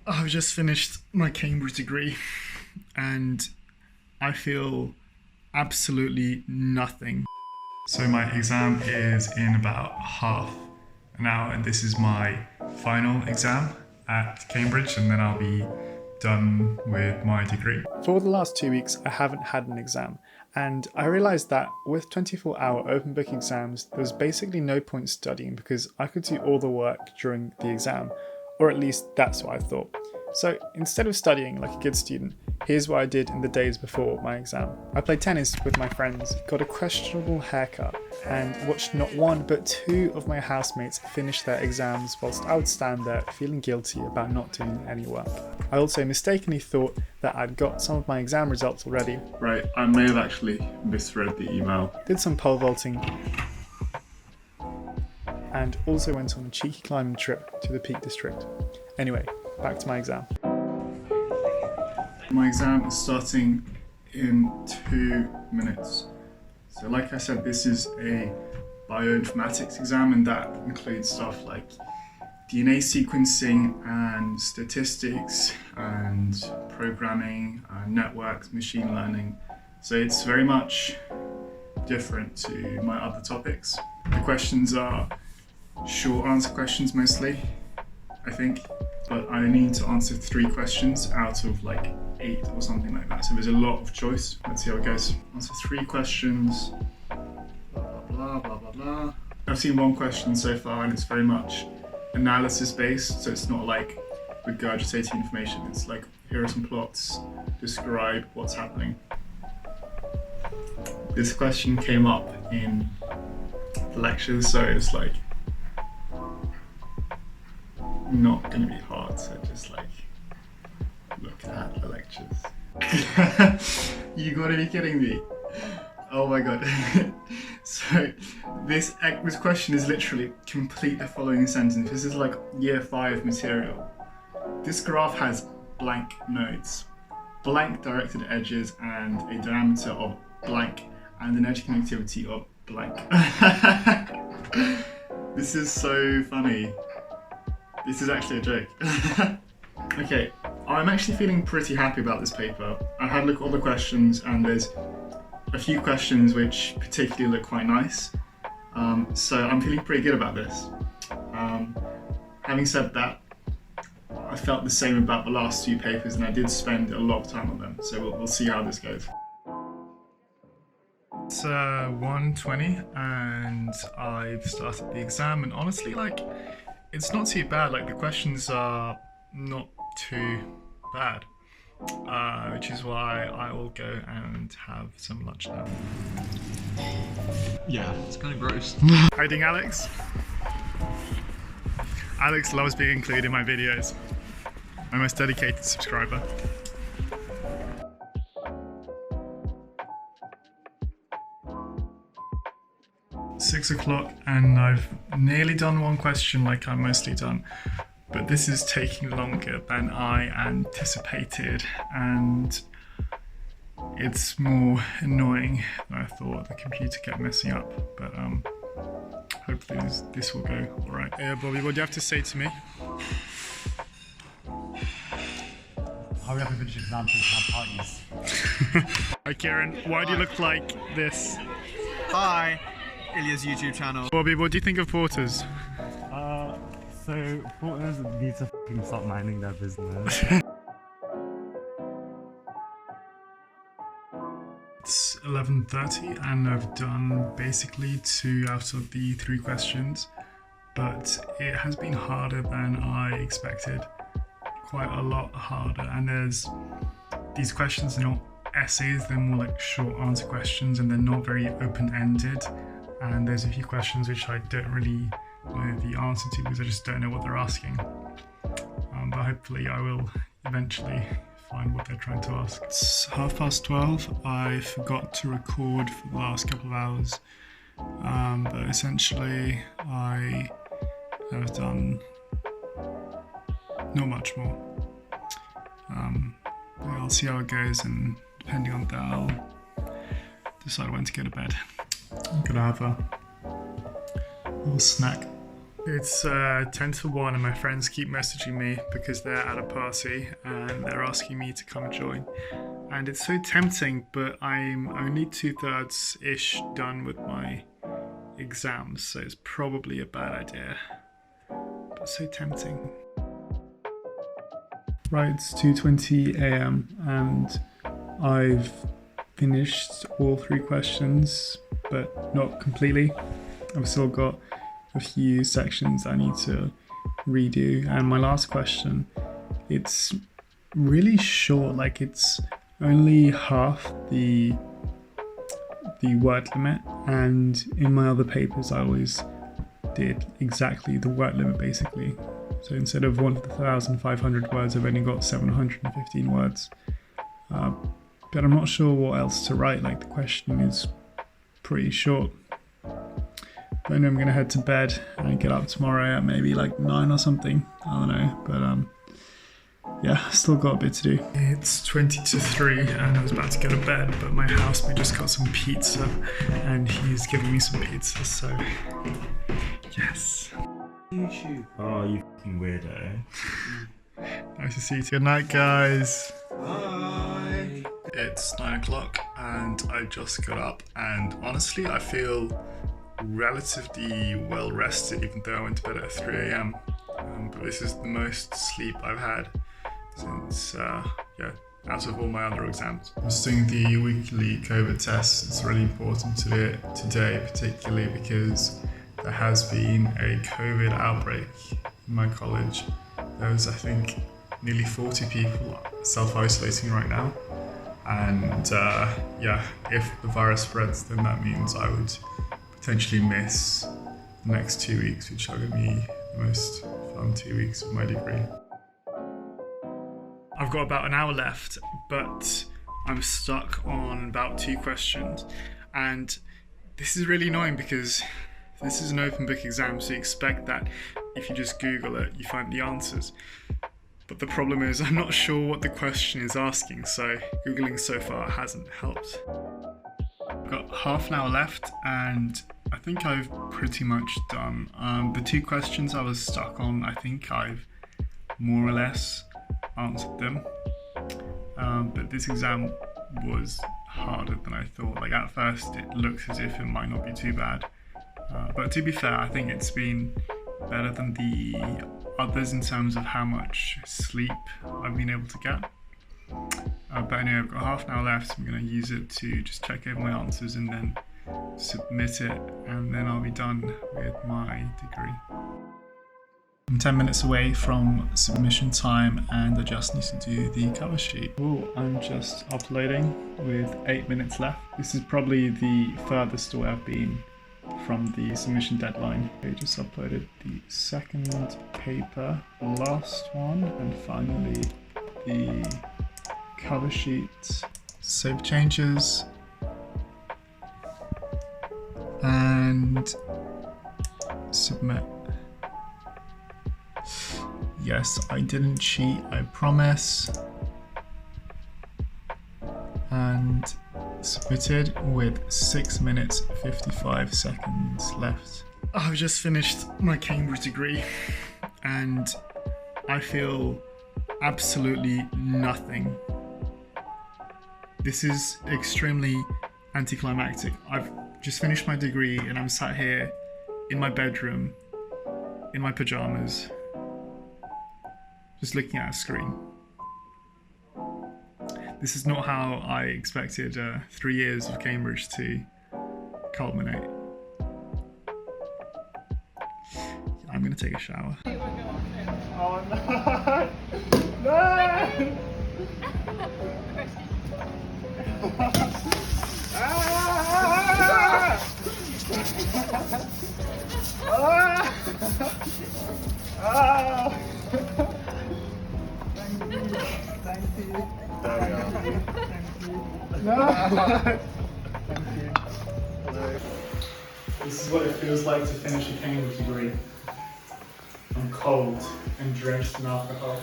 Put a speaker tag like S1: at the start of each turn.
S1: I've just finished my Cambridge degree and I feel absolutely nothing. So my exam is in about half an hour and this is my final exam at Cambridge and then I'll be done with my degree. For the last 2 weeks I haven't had an exam and I realised that with 24-hour open book exams there was basically no point studying because I could do all the work during the exam, or at least that's what I thought. So instead of studying like a good student, here's what I did in the days before my exam. I played tennis with my friends, got a questionable haircut, and watched not one but two of my housemates finish their exams whilst I would stand there feeling guilty about not doing any work. I also mistakenly thought that I'd got some of my exam results already.
S2: Right, I may have actually misread the email.
S1: Did some pole vaulting, and also went on a cheeky climbing trip to the Peak District. Anyway, back to my exam.
S2: My exam is starting in 2 minutes. So like I said, this is a bioinformatics exam and that includes stuff like DNA sequencing and statistics and programming, networks, machine learning. So it's very much different to my other topics. The questions are short answer questions mostly, I think, but I need to answer 3 questions out of like 8 or something like that. So there's a lot of choice. Let's see how it goes. Answer 3 questions, blah, blah, blah, blah, blah, blah. I've seen 1 question so far and it's very much analysis based. So it's not like regurgitating information. It's like, here are some plots, describe what's happening. This question came up in the lectures, so it's like not going to be hard, so just like look at the lectures. You gotta be kidding me. Oh my god. So this question is literally complete the following sentence. This is like year 5 material. This graph has blank nodes, blank directed edges and a diameter of blank and an edge connectivity of blank. This is so funny. This is actually a joke. Okay, I'm actually feeling pretty happy about this paper. I had a look at all the questions and there's a few questions which particularly look quite nice. So I'm feeling pretty good about this. Having said that, I felt the same about the last 2 papers and I did spend a lot of time on them. So we'll see how this goes. It's 1:20 and I've started the exam and honestly like it's not too bad. Like the questions are not too bad, which is why I will go and have some lunch now.
S3: Yeah, it's kind of gross.
S1: How you doing, Alex? Alex loves being included in my videos. My most dedicated subscriber. Six o'clock and I've nearly done 1 question like I'm mostly done, but this is taking longer than I anticipated and it's more annoying than I thought. The computer kept messing up, but hopefully this will go alright. Yeah, Bobby, what do you have to say to me?
S4: Hurry up and finish exams so we can have parties.
S1: Hi Kieran, why do you look like this?
S3: Hi, Ilya's YouTube channel.
S1: Bobby, what do you think of porters?
S4: So porters need to fucking stop minding their business.
S1: It's 11:30 and I've done basically 2 out of the 3 questions, but it has been harder than I expected. Quite a lot harder, and there's these questions are not essays, they're more like short answer questions and they're not very open-ended, and there's a few questions which I don't really know the answer to because I just don't know what they're asking, but hopefully I will eventually find what they're trying to ask. It's 12:30. I forgot to record for the last couple of hours, but essentially I have done not much more. I'll see how it goes, and depending on that I'll decide when to go to bed. I'm gonna have a little snack It's 10 to 1 and my friends keep messaging me because they're at a party and they're asking me to come join. And it's so tempting, but I'm only 2/3-ish done with my exams, so it's probably a bad idea. But so tempting. Right, it's 2:20 a.m. and I've finished all 3 questions, but not completely. I've still got a few sections I need to redo, and my last question, it's really short, like it's only half the word limit, and in my other papers I always did exactly the word limit basically. So instead of 1,500 words, I've only got 715 words. But I'm not sure what else to write, like the questioning is pretty short. But anyway, I'm gonna head to bed and get up tomorrow at maybe like 9 or something. I don't know, but yeah, still got a bit to do. It's 20 to 3 and I was about to go to bed, but my housemate just got some pizza and he's giving me some pizza, so yes.
S4: YouTube. Oh, you fucking weirdo.
S1: Nice to see you. Good night, guys.
S3: Bye.
S1: It's 9 o'clock and I just got up, and honestly I feel relatively well rested even though I went to bed at 3 a.m. But this is the most sleep I've had since out of all my other exams. I'm just doing the weekly COVID test. It's really important to do it today, particularly because there has been a COVID outbreak in my college. There's, I think, nearly 40 people self-isolating right now. And if the virus spreads, then that means I would potentially miss the next 2 weeks, which are going to be the most fun 2 weeks of my degree. I've got about an hour left, but I'm stuck on about 2 questions. And this is really annoying because this is an open book exam, so you expect that if you just Google it, you find the answers. But the problem is I'm not sure what the question is asking, so Googling so far hasn't helped. I've got half an hour left and I think I've pretty much done. The 2 questions I was stuck on, I think I've more or less answered them. But this exam was harder than I thought. Like at first it looks as if it might not be too bad. But to be fair, I think it's been better than the others in terms of how much sleep I've been able to get. But anyway, I've got half an hour left. I'm going to use it to just check over my answers and then submit it, and then I'll be done with my degree. I'm 10 minutes away from submission time and I just need to do the cover sheet. Oh, I'm just uploading with 8 minutes left. This is probably the furthest away I've been from the submission deadline. I just uploaded the second paper, the last one, and finally the cover sheet. Save changes and submit. Yes, I didn't cheat, I promise. And submitted with 6 minutes 55 seconds left. I've just finished my Cambridge degree and I feel absolutely nothing. This is extremely anticlimactic. I've just finished my degree and I'm sat here in my bedroom in my pajamas just looking at a screen. This is not how I expected 3 years of Cambridge to culminate. I'm gonna take a shower.
S2: Oh no! No! Thank you. There we are. Thank you. No! Thank you. Hello.
S1: This is what it feels like to finish a Cambridge degree. I'm cold and drenched in alcohol.